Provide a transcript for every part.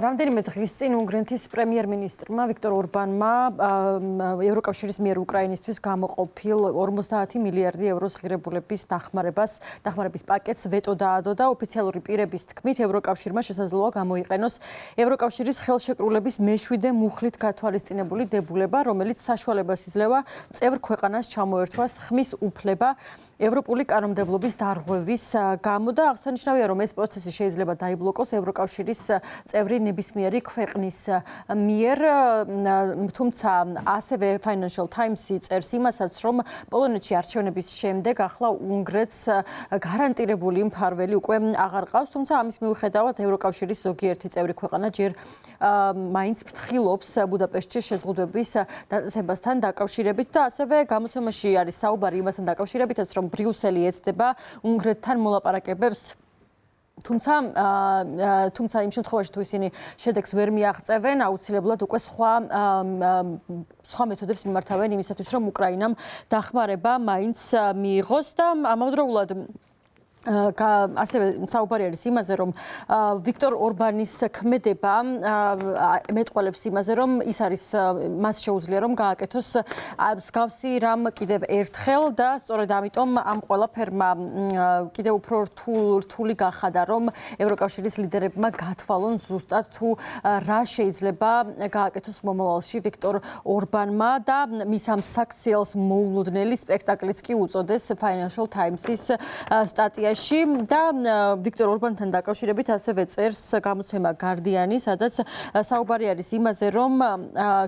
რამდენიმე დღის წინ უნგრეთის პრემიერ-მინისტრმა ვიქტორ ორბანმა ევროკავშირის მიერ უკრაინისთვის გამოყოფილ 50 მილიარდი ევროს ღირებულების დახმარების პაკეტს ვეტო დაადო და ოფიციალური პირების თქმით ევროკავშირმა შესაძლოა გამოიყენოს ევროკავშირის ხელშეკრულების მეშვიდე მუხლით გათვალისწინებული დებულება, რომელიც საშუალებას იძლევა წევრ ქვეყანას ჩამოერთვას ხმის უფლება ევროპული კანონმდებლობის დარღვევის გამო და აღსანიშნავია, რომ ეს პროცესი შეიძლება დაიბლოკოს ევროკავშირის წევრი ნებისმიერი ქვეყნის მიერ, თუმცა ასევე Financial Times-ი წერს იმასაც, რომ პოლონეთში არჩევნების შემდეგ ახლა უნგრეთს გარანტირებული მფარველი უკვე აღარ ყავს, თუმცა ამის მიუხედავად ევროკავშირის ზოგიერთი წევრი ქვეყანა ჯერ მაინც ფრთხილობს ბუდაპეშტში შეზღუდვების დაწესებასთან დაკავშირებით და ასევე გამოცემაში არის საუბარი იმასთან დაკავშირებითაც, რომ ბრიუსელი ეცდება უნგრეთთან მოლაპარაკებებს თუმცა იმ შემთხვევაში თუ ისინი შედეგს ვერ მიაღწევენ, აუცილებლად უკვე სხვა მეთოდებს მიმართავენ იმისათვის, რომ უკრაინამ დახმარება მაინც მიიღოს და ამავდროულად ასევე საუბარი არის იმაზე, რომ ვიქტორ ორბანის ქმედება მეტყველებს იმაზე, რომ ის არის მას შეუძლია რომ გააკეთოს მსგავსი რამ კიდევ ერთხელ და სწორედ ამიტომ ამ ყველაფერმა კიდევ უფრო რთული გახადა, რომ ევროკავშირის ლიდერებმა გათვალონ ზუსტად თუ რა შეიძლება გააკეთოს მომავალში ვიქტორ ორბანმა და მის ამ საქციელს მოულოდნელი სპექტაკლიც კი უწოდეს Financial Times-ის სტატია და ვიქტორ ორბანთან დაკავშირებით ასევე წერს გამოცემა Guardian-ი, სადაც საუბარი არის იმაზე, რომ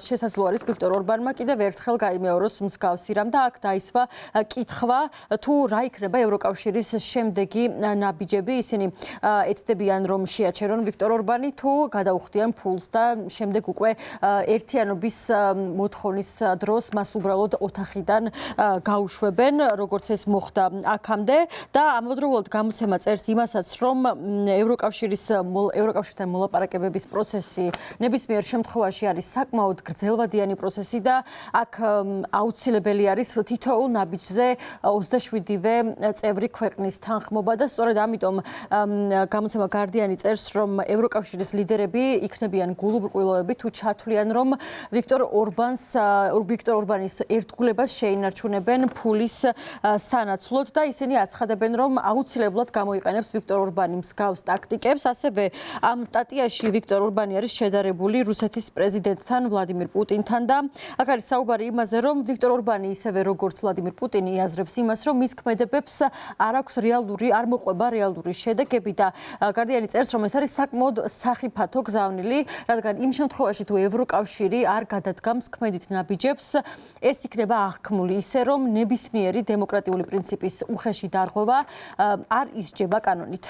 შესაძლოა არის ვიქტორ ორბანმა კიდევ ერთხელ გაიმეოროს მსგავსი რამ და აქ დაისვა კითხვა, თუ რა იქნება ევროკავშირის შემდეგი ნაბიჯები. ისინი ეცდებიან, რომ შეაჩერონ ვიქტორ ორბანი თუ გადაუხდიან ფულს და შემდეგ უკვე ერთიანობის მოთხოვნის დროს მას უბრალოდ ოთახიდან გაუშვებენ, როგორც ეს მოხდა აქამდე და ამავდროულად გამოცემა წერს იმასაც, რომ ევროკავშირთან მოლაპარაკებების პროცესი ნებისმიერ შემთხვევაში არის საკმაოდ გრძელვადიანი პროცესი და აქ აუცილებელი არის თითოეულ ნაბიჯზე 27-ვე წევრი ქვეყნის თანხმობა და სწორედ ამიტომ გამოცემა Guardian-ი წერს, რომ ევროკავშირის ლიდერები იქნებიან გულუბრყვილოები თუ ჩათვლიან, რომ ვიქტორ ორბანის ერთგულებას შეინარჩუნებენ ფულის სანაცვლოდ და ისინი აცხადებენ, რომ აუცილებლად გამოიყენებს ვიქტორ ორბანი მსგავს ტაქტიკებს. ასევე ამ სტატიაში ვიქტორ ორბანი არის შედარებული რუსეთის პრეზიდენტთან ვლადიმირ პუტინთან და აქ არის საუბარი იმაზე, რომ ვიქტორ ორბანი ისევე როგორც ვლადიმირ პუტინი იაზრებს იმას, რომ მის ქმედებებს არ აქვს არ მოყვება რეალური შედეგები და Guardian-ი წერს, რომ ეს არის საკმაოდ სახიფათო გზავნილი, რადგან იმ შემთხვევაში თუ ევროკავშირი არ გადადგამს ქმედით ნაბიჯებს, ეს იქნება აღქმული ისე, რომ ნებისმიერი დემოკრატიული პრინციპის უხეში დარღვევა არ ისჯება კანონით.